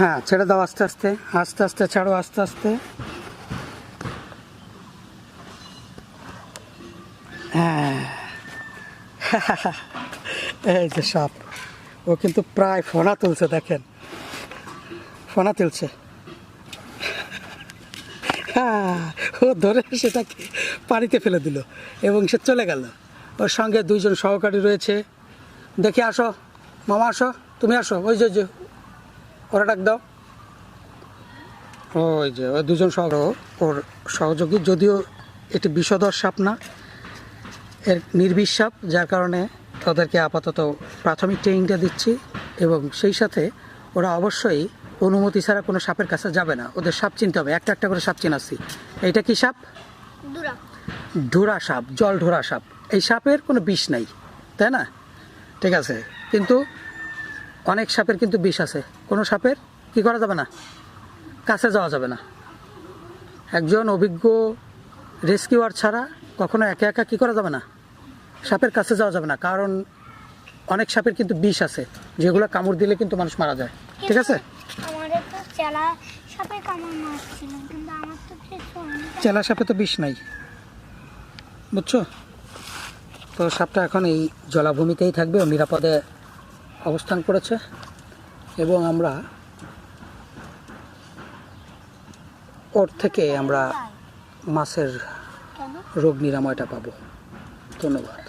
হ্যাঁ, ছেড়ে দাও আস্তে আস্তে, আস্তে আস্তে ছাড়ো, আস্তে আস্তে। হ্যাঁ, এই যে সাপ, ও কিন্তু প্রায় ফোনা তুলছে, দেখেন ফোনা তুলছে। হ্যাঁ, ও ধরে সেটাকে পানিতে ফেলে দিল এবং সে চলে গেল। ওর সঙ্গে দুইজন সহকারী রয়েছে। দেখে আসো মামা, আসো, তুমি আসো, ওই যে ওরা ডাক দাও। ওই যে ওই দুজন ওর সহযোগী, যদিও এটি বিষধর সাপ না, এর নির্বিষ সাপ, যার কারণে তাদেরকে আপাতত প্রাথমিক ট্রেনিংটা দিচ্ছি। এবং সেই সাথে ওরা অবশ্যই অনুমতি ছাড়া কোনো সাপের কাছে যাবে না, ওদের সাপ চিনতে হবে, একটা একটা করে সাপ চিনাচ্ছি। এইটা কি সাপ? ধুরা সাপ, জল ঢোরা সাপ। এই সাপের কোনো বিষ নাই, তাই না? ঠিক আছে, কিন্তু অনেক সাপের কিন্তু বিষ আছে। কোনো সাপের কি করা যাবে না, কাছে যাওয়া যাবে না। একজন অভিজ্ঞ রেস্কিউয়ার ছাড়া কখনো একা একা কী করা যাবে না, সাপের কাছে যাওয়া যাবে না। কারণ অনেক সাপের কিন্তু বিষ আছে, যেগুলো কামড় দিলে কিন্তু মানুষ মারা যায়। ঠিক আছে, চেলা সাপে তো বিষ নাই, বুঝছো? তো সাপটা এখন এই জলাভূমিতেই থাকবে, ও নিরাপদে অবস্থান করেছে এবং আমরা ওর থেকে আমরা মাছের রোগ নিরাময়টা পাবো। ধন্যবাদ।